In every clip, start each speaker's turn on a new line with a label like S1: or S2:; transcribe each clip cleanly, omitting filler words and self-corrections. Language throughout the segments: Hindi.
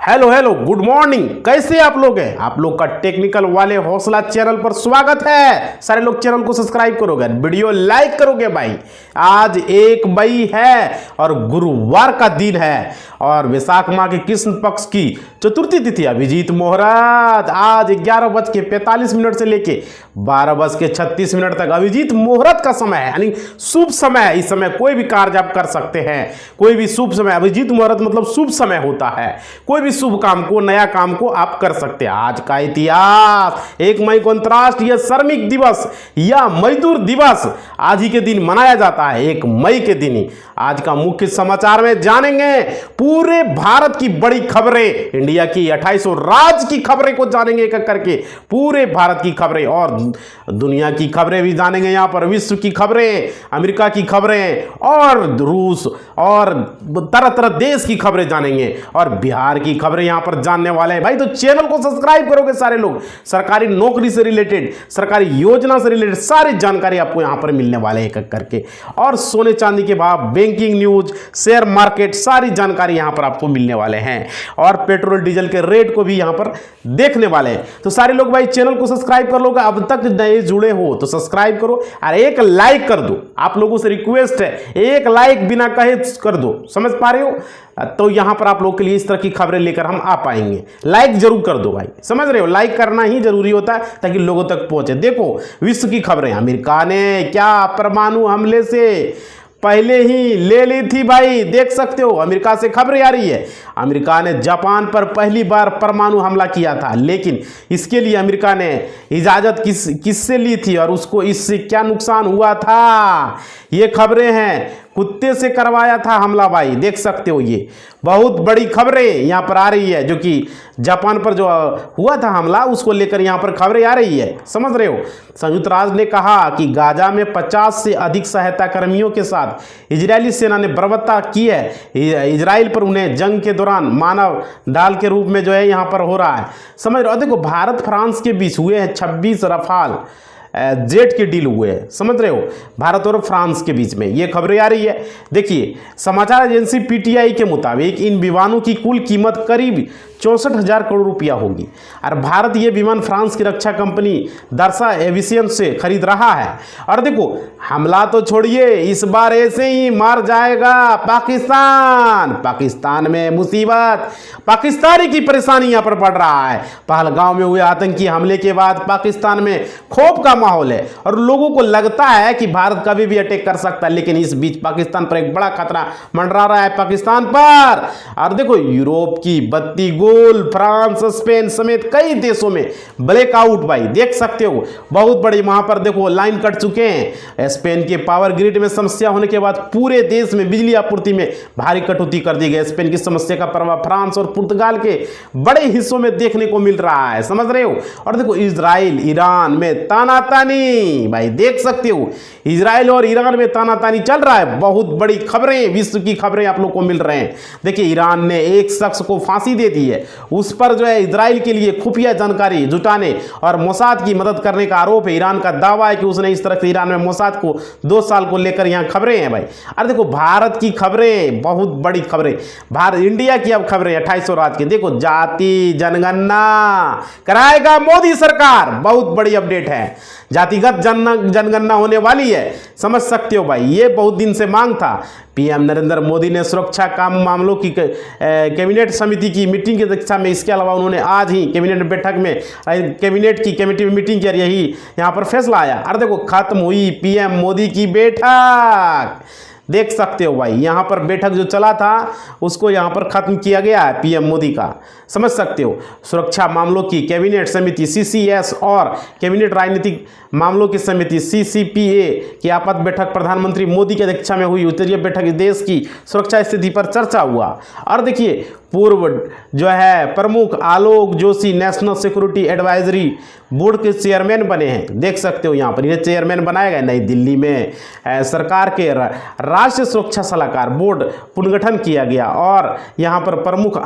S1: Hello hello good morning. कैसे आप लोग हैं? आप लोग का टेक्निकल वाले हौसला चैनल पर स्वागत है। सारे लोग चैनल को सब्सक्राइब करोगे, वीडियो लाइक करोगे भाई। आज 1 मई है और गुरुवार का दिन है और वैशाख माह के कृष्ण पक्ष की चतुर्थी तिथि अभिजीत मुहूर्त आज 11:45 से लेके 12:36 तक अभिजीत मुहूर्त का समय है, यानी शुभ समय है। इस समय कोई भी कार्य आप कर सकते हैं, कोई भी शुभ समय। अभिजीत मुहूर्त मतलब शुभ समय होता है, कोई भी शुभ काम को, नया काम को आप कर सकते हैं। आज का इतिहास 1 मई को अंतर्राष्ट्रीय श्रमिक दिवस या मजदूर दिवस आज ही के दिन मनाया जाता है, 1 मई के दिन ही। आज का मुख्य समाचार में जानेंगे पूरे भारत की बड़ी खबरें, इंडिया की 2800 राज्य की खबरें को जानेंगे एक एक करके, पूरे भारत की खबरें और दुनिया की खबरें भी जानेंगे। यहां पर विश्व की खबरें, अमेरिका की खबरें और रूस और तरह तरह देश की खबरें जानेंगे और बिहार की खबरें यहां पर जानने वाले हैं भाई। तो चैनल को सब्सक्राइब करोगे सारे लोग, सरकारी नौकरी से रिलेटेड, सरकारी योजना से रिलेटेड सारी जानकारी आपको यहां पर मिलने वाले हैं एक एक करके। और सोने चांदी के भाव, बैंकिंग न्यूज, शेयर मार्केट, सारी जानकारी यहां पर आपको मिलने वाले हैं और पेट्रोल डीजल के रेट को भी यहां पर देखने वाले हैं। तो सारे लोग भाई चैनल को सब्सक्राइब कर लोगे, अब तक नए जुड़े हो तो सब्सक्राइब करो और एक लाइक कर दो। आप लोगों से रिक्वेस्ट है, एक लाइक बिना कहे कर दो, समझ पा रहे हो? तो यहां पर आप लोगों के लिए इस तरह की खबरें लेकर हम आ पाएंगे। लाइक जरूर कर दो भाई, समझ रहे हो? लाइक करना ही जरूरी होता है ताकि लोगों तक पहुंचे। देखो विश्व की खबरें, अमेरिका ने क्या परमाणु हमले से पहले ही ले ली थी भाई, देख सकते हो अमेरिका से खबरें आ रही है। अमेरिका ने जापान पर पहली बार परमाणु हमला किया था, लेकिन इसके लिए अमेरिका ने इजाजत किससे ली थी और उसको इससे क्या नुकसान हुआ था, ये खबरें हैं। कुत्ते से करवाया था हमला भाई, देख सकते हो। ये बहुत बड़ी खबरें यहां पर आ रही है, जो कि जापान पर जो हुआ था हमला उसको लेकर यहां पर खबरें आ रही है, समझ रहे हो? संयुक्त राष्ट्र ने कहा कि गाजा में 50 से अधिक सहायता कर्मियों के साथ इजरायली सेना ने बर्बरता की है। इजराइल पर उन्हें जंग के दौरान मानव ढाल के रूप में जो है यहां पर हो रहा है, समझ रहे हो? देखो भारत फ्रांस के बीच हुए हैं 26 रफाल जेट के डील हुए हैं, समझ रहे हो? भारत और फ्रांस के बीच में ये खबरें आ रही है। देखिए समाचार एजेंसी पीटीआई के मुताबिक इन विमानों की कुल कीमत करीब 64,000 करोड़ रुपया होगी और भारत ये विमान फ्रांस की रक्षा कंपनी दरसा एविएशन से खरीद रहा है। और देखो हमला तो छोड़िए, इस बार ऐसे ही मार जाएगा पाकिस्तान। पाकिस्तान में मुसीबत, पाकिस्तानी की परेशानी यहां पर बढ़ रहा है। पहलगांव में हुए आतंकी हमले के बाद पाकिस्तान में खौफ का माहौल है और लोगों को लगता है कि भारत कभी भी अटैक कर सकता है, लेकिन इस बीच पाकिस्तान पर एक बड़ा खतरा मंडरा रहा है पाकिस्तान पर। और देखो यूरोप की बत्ती फ्रांस, स्पेन समेत कई देशों में ब्लैकआउट भाई, देख सकते हो। बहुत बड़ी वहां पर देखो लाइन कट चुके हैं। स्पेन के पावर ग्रिड में समस्या होने के बाद पूरे देश में बिजली आपूर्ति में भारी कटौती कर दी गई। स्पेन की समस्या का प्रभाव फ्रांस और पुर्तगाल के बड़े हिस्सों में देखने को मिल रहा है, समझ रहे हो? और देखो इजराइल ईरान में तानातानी भाई, देख सकते हो इजराइल और ईरान में तानातानी चल रहा है। बहुत बड़ी खबरें, विश्व की खबरें आप लोग को मिल रहे हैं। देखिए ईरान ने एक शख्स को फांसी दे दी है, उस पर जो है इजराइल के लिए खुफिया जानकारी जुटाने और मोसाद की मदद करने का आरोप है। ईरान का दावा है कि उसने इस तरह से ईरान में मोसाद को 2 साल को लेकर यहां खबरें हैं भाई। अरे देखो भारत की खबरें, बहुत बड़ी खबरें, भारत इंडिया की अब खबरें 2800 राज्य की। देखो जाति जनगणना कराएगा मोदी सरकार, बहुत बड़ी अपडेट है। जातिगत जनगणना होने वाली है, समझ सकते हो भाई। ये बहुत दिन से मांग था। पीएम नरेंद्र मोदी ने सुरक्षा काम मामलों की कैबिनेट समिति की मीटिंग की अध्यक्षता में, इसके अलावा उन्होंने आज ही कैबिनेट बैठक में कैबिनेट की कमेटी में मीटिंग कर यही यहाँ पर फैसला आया। अरे देखो खत्म हुई पीएम मोदी की बैठक, देख सकते हो भाई। यहाँ पर बैठक जो चला था उसको यहाँ पर खत्म किया गया है पीएम मोदी का, समझ सकते हो। सुरक्षा मामलों की कैबिनेट समिति सीसीएस और कैबिनेट राजनीतिक मामलों की समिति सीसीपीए की आपात बैठक प्रधानमंत्री मोदी की अध्यक्षता में हुई। उत्तरीय बैठक देश की सुरक्षा स्थिति पर चर्चा हुआ। और देखिए पूर्व जो है प्रमुख Alok Joshi national security advisory board के चेयरमैन बने हैं, देख सकते हो। यहाँ पर ये चेयरमैन बनाया गया। नई दिल्ली में सरकार के राष्ट्रीय सुरक्षा सलाहकार बोर्ड पुनर्गठन किया गया और यहाँ पर प्रमुख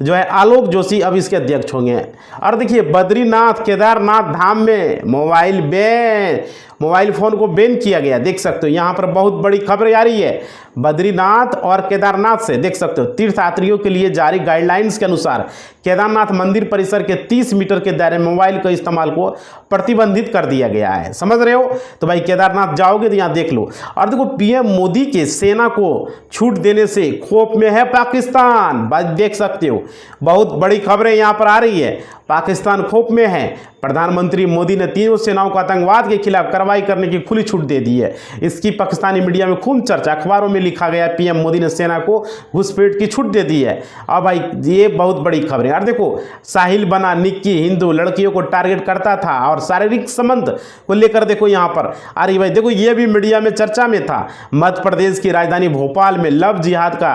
S1: जो है आलोक जोशी अब इसके अध्यक्ष होंगे। और देखिए बद्रीनाथ केदारनाथ धाम में मोबाइल बैन, मोबाइल फ़ोन को बैन किया गया। देख सकते हो यहाँ पर बहुत बड़ी खबर आ रही है बद्रीनाथ और केदारनाथ से। देख सकते हो तीर्थयात्रियों के लिए जारी गाइडलाइंस के अनुसार केदारनाथ मंदिर परिसर के 30 मीटर के दायरे में मोबाइल के इस्तेमाल को प्रतिबंधित कर दिया गया है। समझ रहे हो? तो भाई केदारनाथ जाओगे तो यहाँ देख लो। और देखो पीएम मोदी के सेना को छूट देने से खौफ में है पाकिस्तान। बात देख सकते हो, बहुत बड़ी खबरें यहाँ पर आ रही है। पाकिस्तान खौफ में है। प्रधानमंत्री मोदी ने तीनों सेनाओं को आतंकवाद के खिलाफ कार्रवाई करने की खुली छूट दे दी है। इसकी पाकिस्तानी मीडिया में खूब चर्चा, अखबारों में लिखा गया पीएम मोदी ने सेना को घुसपैठ की छूट दे दी है। अब भाई ये बहुत बड़ी खबर है। और देखो साहिल बना निक्की हिंदू लड़कियों को टारगेट करता था और शारीरिक संबंध को लेकर देखो यहाँ पर। अरे भाई देखो ये भी मीडिया में चर्चा में था। मध्य प्रदेश की राजधानी भोपाल में लव जिहाद का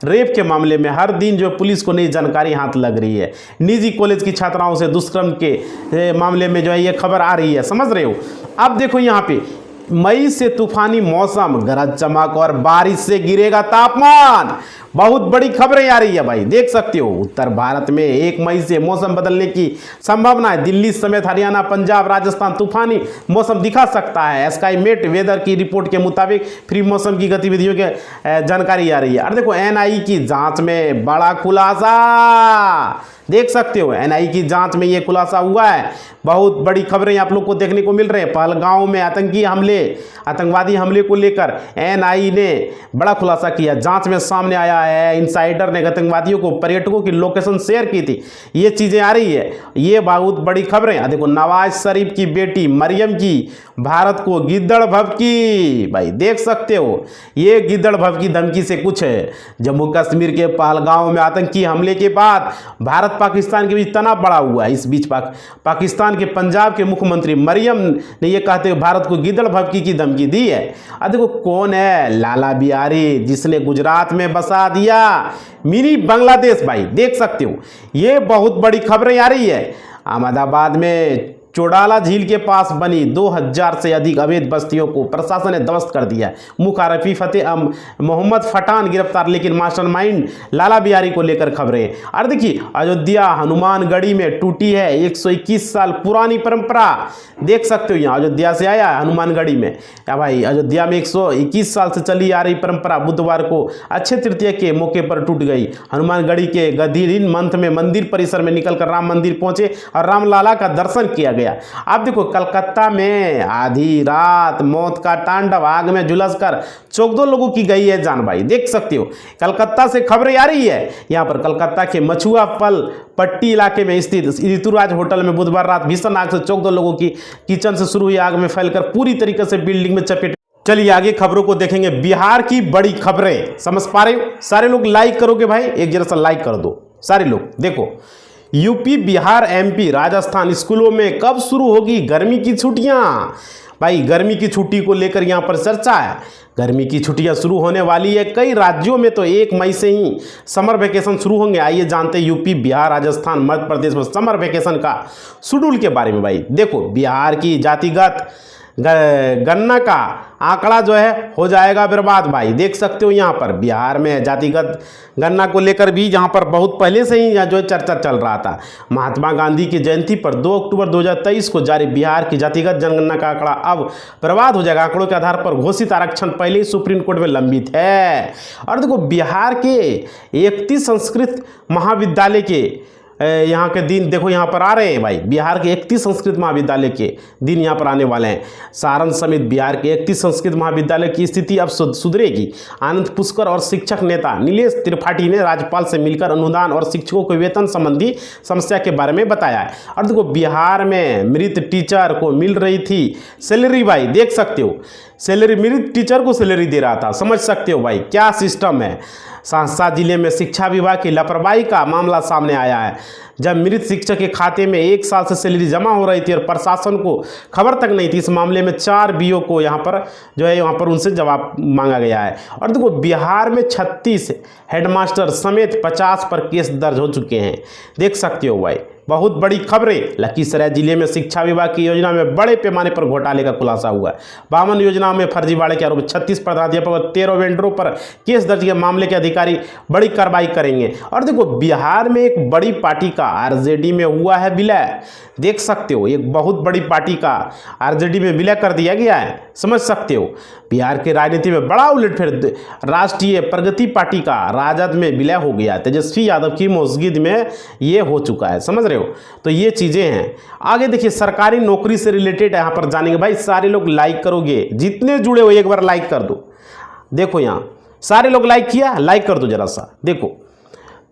S1: रेप के मामले में हर दिन जो पुलिस को नई जानकारी हाथ लग रही है। निजी कॉलेज की छात्राओं से दुष्कर्म के मामले में जो है ये खबर आ रही है। समझ रहे हो? अब देखो यहाँ पे मई से तूफानी मौसम, गरज चमक और बारिश से गिरेगा तापमान। बहुत बड़ी खबरें आ रही है भाई, देख सकते हो। उत्तर भारत में 1 मई से मौसम बदलने की संभावना है। दिल्ली समेत हरियाणा, पंजाब, राजस्थान तूफानी मौसम दिखा सकता है। स्काईमेट वेदर की रिपोर्ट के मुताबिक फ्री मौसम की गतिविधियों के जानकारी आ रही है। और देखो एनआई की जांच में बड़ा खुलासा, देख सकते हो एनआई की जांच में ये खुलासा हुआ है। बहुत बड़ी खबरें आप लोग को देखने को मिल रहे हैं। पहलगांव में आतंकवादी हमले को लेकर एनआई ने बड़ा खुलासा किया। जांच में सामने आया है इनसाइडर ने आतंकवादियों को पर्यटकों की लोकेशन शेयर की थी। ये चीज़ें आ रही है, ये बहुत बड़ी खबरें। देखो नवाज शरीफ की बेटी मरियम की भारत को गिद्दड़ भभकी। भाई देख सकते हो ये गिद्दड़ भभकी धमकी से कुछ है। जम्मू कश्मीर के पहलगांव में आतंकी हमले के बाद भारत पाकिस्तान के बीच तनाव बढ़ा हुआ है। इस बीच पाकिस्तान के पंजाब के मुख्यमंत्री मरियम ने यह कहते हुए भारत को गिद्दड़ भभकी की धमकी दी है। अब देखो कौन है? लाला बिहारी, जिसने गुजरात में बसा दिया मिनी बांग्लादेश। भाई देख सकते हो ये बहुत बड़ी खबरें आ रही है। अहमदाबाद में चौडाला झील के पास बनी 2000 से अधिक अवैध बस्तियों को प्रशासन ने ध्वस्त कर दिया है। मुख्य आरोपी फतेह मोहम्मद फटान गिरफ्तार, लेकिन मास्टरमाइंड लाला बिहारी को लेकर खबरें। और देखिए अयोध्या हनुमानगढ़ी में टूटी है 121 साल पुरानी परंपरा। देख सकते हो यहाँ अयोध्या से आया हनुमानगढ़ी में। या भाई अयोध्या में 121 साल से चली आ रही परंपरा बुधवार को अक्षय तृतीया के मौके पर टूट गई। हनुमानगढ़ी के गधीरीन मंथ में मंदिर परिसर में निकलकर राम मंदिर पहुंचे और रामलाला का दर्शन किया गया। अब देखो कलकत्ता में आधी रात मौत का तांडव, आग में झुलसकर 14 लोगों की गई है जान। भाई देख सकते हो कलकत्ता से खबरें आ रही है। यहाँ पर कलकत्ता के मछुआ पट्टी इलाके में स्थित ऋतुराज होटल में बुधवार रात भीषण आग से 14 लोगों की किचन से शुरू हुई आग में फैलकर पूरी तरीके से बिल्डिंग में चपेट। चलिए आगे खबरों को देखेंगे। बिहार की बड़ी खबरें समझ पा रहे हो? सारे लोग लाइक करोगे भाई? एक जरा सा लाइक कर दो सारे लोग। देखो यूपी, बिहार, एमपी, राजस्थान स्कूलों में कब शुरू होगी गर्मी की छुट्टियां? भाई गर्मी की छुट्टी को लेकर यहां पर चर्चा है। गर्मी की छुट्टियां शुरू होने वाली है। कई राज्यों में तो 1 मई से ही समर वेकेशन शुरू होंगे। आइए जानते हैं यूपी, बिहार, राजस्थान, मध्य प्रदेश में समर वेकेशन का शेड्यूल के बारे में। भाई देखो बिहार की जातिगत गन्ना का आंकड़ा जो है हो जाएगा बर्बाद। भाई देख सकते हो यहाँ पर बिहार में जातिगत गन्ना को लेकर भी यहाँ पर बहुत पहले से ही जो है चर्चा चल रहा था। महात्मा गांधी की जयंती पर 2 अक्टूबर 2023 को जारी बिहार की जातिगत जनगणना का आंकड़ा अब बर्बाद हो जाएगा। आंकड़ों के आधार पर घोषित आरक्षण पहले ही सुप्रीम कोर्ट में लंबित है। और देखो बिहार के 31 संस्कृत महाविद्यालय के यहाँ के दिन देखो यहाँ पर आ रहे हैं। भाई बिहार के 31 संस्कृत महाविद्यालय के दिन यहाँ पर आने वाले हैं। सारण समेत बिहार के 31 संस्कृत महाविद्यालय की स्थिति अब सुधरेगी। आनंद पुष्कर और शिक्षक नेता नीलेश त्रिपाठी ने राज्यपाल से मिलकर अनुदान और शिक्षकों के वेतन संबंधी समस्या के बारे में बताया है। और देखो बिहार में मृत टीचर को मिल रही थी सैलरी। भाई देख सकते हो सैलरी, मृत टीचर को सैलरी दे रहा था। समझ सकते हो भाई क्या सिस्टम है। सहरसा जिले में शिक्षा विभाग की लापरवाही का मामला सामने आया है। जब मृत शिक्षक के खाते में 1 साल से सैलरी जमा हो रही थी और प्रशासन को खबर तक नहीं थी। इस मामले में 4 बीओ को यहाँ पर जो है यहाँ पर उनसे जवाब मांगा गया है। और देखो बिहार में 36 हेडमास्टर समेत 50 पर केस दर्ज हो चुके हैं। देख सकते हो भाई बहुत बड़ी खबरें। लखीसराय जिले में शिक्षा विभाग की योजना में बड़े पैमाने पर घोटाले का खुलासा हुआ है। 52 योजनाओं में फर्जीवाड़े के आरोप, 36 प्राध्यापक और 13 वेंडरों पर केस दर्ज के मामले के अधिकारी बड़ी कार्रवाई करेंगे। और देखो, बिहार में एक बड़ी पार्टी का आरजेडी में हुआ है विलय। देख सकते हो, एक बहुत बड़ी पार्टी का आरजेडी में विलय कर दिया गया है, समझ सकते हो। बिहार के राजनीति में बड़ा उलटफेर, राष्ट्रीय प्रगति पार्टी का राजद में विलय हो गया। तेजस्वी यादव की मौजूदगी में ये हो चुका है, समझ रहे हो। तो ये चीज़ें हैं। आगे देखिए, सरकारी नौकरी से रिलेटेड यहाँ पर जानेंगे। भाई सारे लोग लाइक करोगे, जितने जुड़े हो एक बार लाइक कर दो। देखो यहाँ सारे लोग लाइक किया, लाइक कर दो जरा सा। देखो,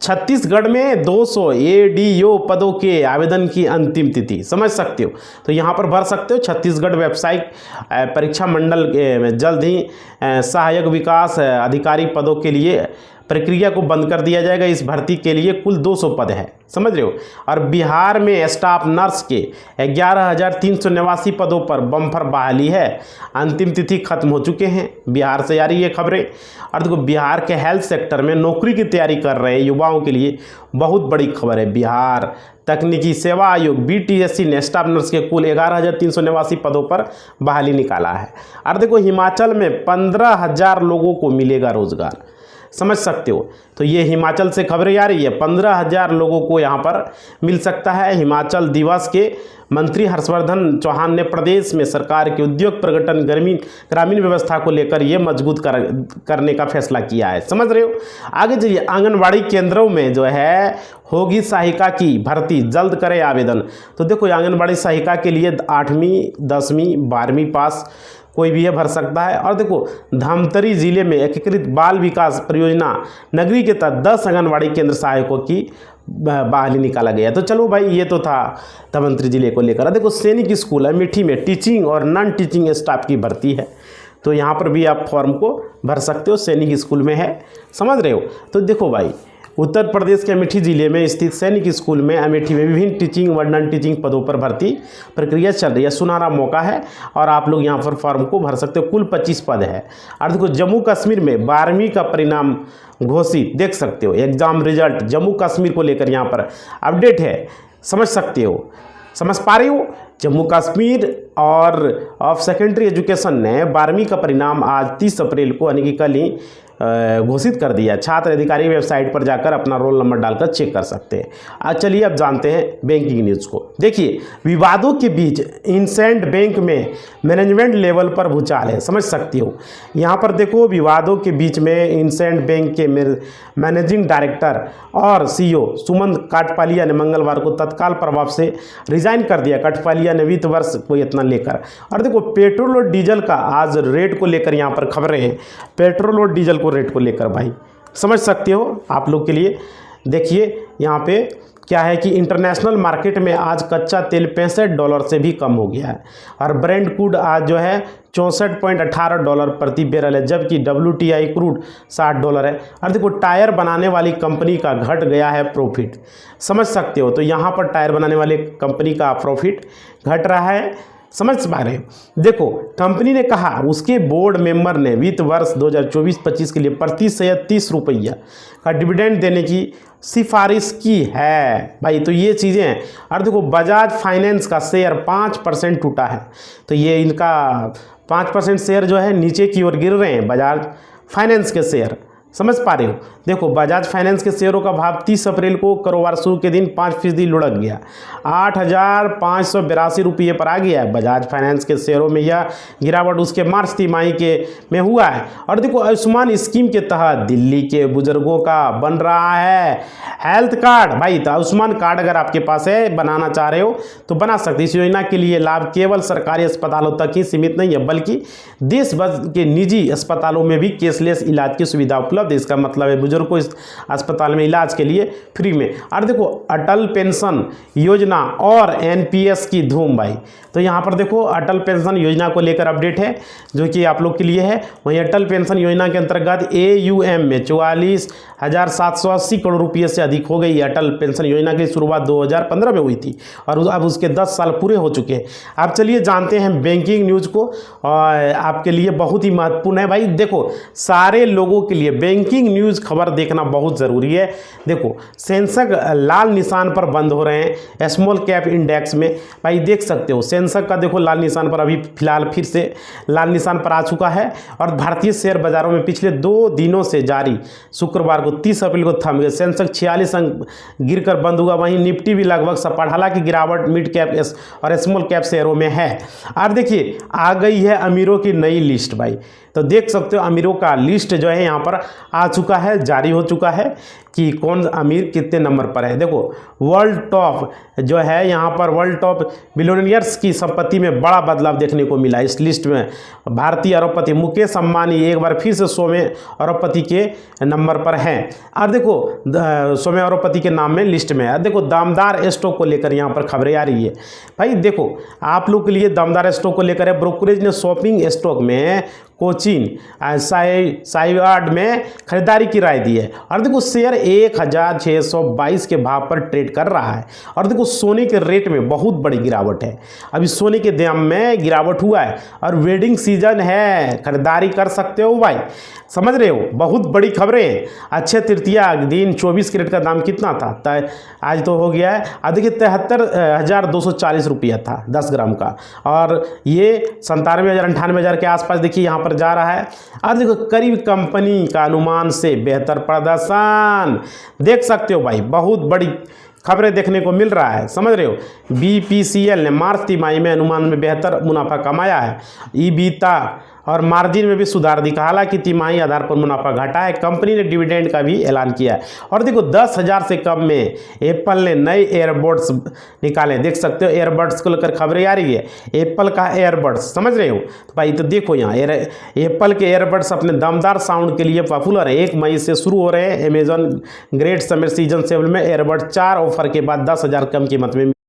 S1: छत्तीसगढ़ में 200 एडीओ पदों के आवेदन की अंतिम तिथि, समझ सकते हो। तो यहाँ पर भर सकते हो। छत्तीसगढ़ वेबसाइट परीक्षा मंडल में जल्द ही सहायक विकास अधिकारी पदों के लिए प्रक्रिया को बंद कर दिया जाएगा। इस भर्ती के लिए कुल 200 पद है, समझ रहे हो। और बिहार में स्टाफ नर्स के 11,389 पदों पर बम्पर बहाली है। अंतिम तिथि खत्म हो चुके हैं। बिहार से आ रही ये खबरें। और देखो, बिहार के हेल्थ सेक्टर में नौकरी की तैयारी कर रहे युवाओं के लिए बहुत बड़ी खबर है। बिहार तकनीकी सेवा आयोग BTSC ने स्टाफ नर्स के कुल 11,389 पदों पर बहाली निकाला है। और देखो, हिमाचल में 15,000 लोगों को मिलेगा रोजगार, समझ सकते हो। तो ये हिमाचल से खबरें आ रही है। 15,000 लोगों को यहाँ पर मिल सकता है। हिमाचल दिवस के मंत्री हर्षवर्धन चौहान ने प्रदेश में सरकार के उद्योग प्रगटन ग्रामीण व्यवस्था को लेकर ये मजबूत करने का फैसला किया है, समझ रहे हो। आगे चलिए, आंगनबाड़ी केंद्रों में जो है होगी सहायिका की भर्ती, जल्द करें आवेदन। तो देखो, आंगनबाड़ी सहायिका के लिए 8वीं 10वीं 12वीं पास कोई भी है भर सकता है। और देखो, धमतरी जिले में एकीकृत बाल विकास परियोजना नगरी के तहत 10 आंगनबाड़ी केंद्र सहायकों की बहाली निकाला गया। तो चलो भाई, ये तो था धमतरी जिले को लेकर। देखो, सैनिक स्कूल अमेठी में टीचिंग और नॉन टीचिंग स्टाफ की भर्ती है। तो यहाँ पर भी आप फॉर्म को भर सकते हो, सैनिक स्कूल में है, समझ रहे हो। तो देखो भाई, उत्तर प्रदेश के अमेठी जिले में स्थित सैनिक स्कूल में अमेठी में विभिन्न टीचिंग व नॉन टीचिंग पदों पर भर्ती प्रक्रिया चल रही है। सुनहरा मौका है और आप लोग यहाँ पर फॉर्म को भर सकते हो। कुल 25 पद है। और देखो, जम्मू कश्मीर में 12वीं का परिणाम घोषित, देख सकते हो। एग्जाम रिजल्ट जम्मू कश्मीर को लेकर यहाँ पर अपडेट है, समझ सकते हो, समझ पा रहे हो। जम्मू कश्मीर और ऑफ सेकेंडरी एजुकेशन ने 12वीं का परिणाम आज 30 अप्रैल को यानी कि कल ही घोषित कर दिया। छात्र अधिकारी वेबसाइट पर जाकर अपना रोल नंबर डालकर चेक कर सकते हैं। आज चलिए अब जानते हैं बैंकिंग न्यूज़ को। देखिए, विवादों के बीच इंसेंट बैंक में मैनेजमेंट लेवल पर भूचाल है, समझ सकती हो। यहाँ पर देखो, विवादों के बीच में इंसेंट बैंक के मैनेजिंग डायरेक्टर और CEO सुमंत काटपालिया ने मंगलवार को तत्काल प्रभाव से रिजाइन कर दिया। काटपालिया ने वित्त वर्ष को इतना लेकर। और देखो, पेट्रोल और डीजल का आज रेट को लेकर यहाँ पर खबरें हैं। पेट्रोल और डीजल रेट को लेकर भाई, समझ सकते हो आप लोग के लिए। देखिए, यहाँ पे क्या है कि इंटरनेशनल मार्केट में आज कच्चा तेल $65 से भी कम हो गया है। और ब्रेंट क्रूड आज जो है $64.18 प्रति बैरल है, जबकि WTI क्रूड $60 है। और देखो, टायर बनाने वाली कंपनी का घट गया है प्रॉफिट, समझ सकते हो। तो यहाँ पर टायर बनाने वाली कंपनी का प्रॉफिट घट रहा है, समझ पा रहे हो। देखो, कंपनी ने कहा उसके बोर्ड मेंबर ने वित्त वर्ष 2024-25 के लिए प्रति शेयर 30 रुपया का डिविडेंड देने की सिफारिश की है भाई। तो ये चीज़ें हैं। और देखो, बजाज फाइनेंस का शेयर 5% टूटा है। तो ये इनका 5% शेयर जो है नीचे की ओर गिर रहे हैं, बजाज फाइनेंस के शेयर, समझ पा रहे हो। देखो, बजाज फाइनेंस के शेयरों का भाव 30 अप्रैल को कारोबार शुरू के दिन 5% लुढ़क गया, 8,582 रुपये पर आ गया है। बजाज फाइनेंस के शेयरों में यह गिरावट उसके मार्च तिमाही के में हुआ है। और देखो, आयुष्मान स्कीम के तहत दिल्ली के बुजुर्गों का बन रहा है हेल्थ कार्ड भाई। तो आयुष्मान कार्ड अगर आपके पास है, बनाना चाह रहे हो तो बना सकते। इस योजना के लिए लाभ केवल सरकारी अस्पतालों तक ही सीमित नहीं है, बल्कि देश भर के निजी अस्पतालों में भी कैशलेस इलाज की सुविधा उपलब्ध। इसका मतलब है बुजुर्ग को इस अस्पताल में इलाज के लिए फ्री में। और देखो, अटल पेंशन योजना और NPS की धूम भाई। तो यहाँ पर देखो, अटल पेंशन योजना को लेकर अपडेट है जो कि आप लोग के लिए है। वहीं अटल पेंशन योजना के अंतर्गत AUM में 44,780 करोड़ रुपये से अधिक हो गई। अटल पेंशन योजना की शुरुआत 2015 में हुई थी और अब उसके 10 साल पूरे हो चुके हैं। अब चलिए जानते हैं बैंकिंग न्यूज़ को, और आपके लिए बहुत ही महत्वपूर्ण है भाई। देखो, सारे लोगों के लिए बैंकिंग न्यूज़ खबर देखना बहुत ज़रूरी है। देखो सेंसेक्स लाल निशान पर बंद हो रहे हैं स्मॉल कैप इंडेक्स में। भाई देख सकते हो सेंसेक्स का देखो लाल निशान पर अभी फिलहाल फिर से लाल निशान पर आ चुका है। और भारतीय शेयर बाजारों में पिछले 2 दिनों से जारी शुक्रवार को 30 अप्रैल को थम गए। सेंसेक्स 46 अंक गिरकर बंद हुआ। वहीं निफ्टी भी लगभग सपाट, हालांकि गिरावट मिड कैप और स्मॉल कैप शेयरों में है। और देखिए आ गई है अमीरों की नई लिस्ट भाई, तो देख सकते हो अमीरों का लिस्ट जो है यहाँ पर आ चुका है, जारी हो चुका है कि कौन अमीर कितने नंबर पर है। देखो वर्ल्ड टॉप जो है यहाँ पर वर्ल्ड टॉप बिलियनियर्स की संपत्ति में बड़ा बदलाव देखने को मिला। इस लिस्ट में भारतीय अरबपति मुकेश अंबानी एक बार फिर से 100वें अरबपति के नंबर पर हैं। और देखो 100वें अरबपति के नाम में लिस्ट में है। देखो दमदार स्टॉक को लेकर यहाँ पर खबरें आ रही है भाई। देखो आप लोग के लिए दमदार स्टॉक को लेकर है। ब्रोकरेज ने शॉपिंग स्टॉक में कोचिन साइवार्ड में खरीदारी की राय दी है। और देखो शेयर 1622 के भाव पर ट्रेड कर रहा है। और देखो सोने के रेट में बहुत बड़ी गिरावट है, अभी सोने के दाम में गिरावट हुआ है। और वेडिंग सीजन है, खरीदारी कर सकते हो भाई, समझ रहे हो। बहुत बड़ी खबरें। अक्षय तृतीया दिन 24 कैरेट का दाम कितना था, आज तो हो गया है। अब देखिए 73,240 रुपया था 10 ग्राम का, और ये 97,000-98,000 के आसपास देखिए यहाँ पर जा रहा है। और देखो करीब कंपनी का अनुमान से बेहतर प्रदर्शन देख सकते हो भाई, बहुत बड़ी खबरें देखने को मिल रहा है, समझ रहे हो। BPCL ने मार्च तिमाही में अनुमान में बेहतर मुनाफा कमाया है। ईबिटा और मार्जिन में भी सुधार दिखा, हालांकि तिमाही आधार पर मुनाफा घटा है। कंपनी ने डिविडेंड का भी ऐलान किया है। और देखो 10,000 से कम में एप्पल ने नए एयरबड्स निकाले, देख सकते हो। एयरबड्स को लेकर खबरें आ रही है, एप्पल का एयरबड्स, समझ रहे हो। तो भाई तो देखो यहाँ एप्पल के एयरबड्स अपने दमदार साउंड के लिए पॉपुलर है। 1 मई से शुरू हो रहे हैं Amazon great summer season cell में एयरबड्स 4 ऑफर के बाद 10,000 कम कीमत में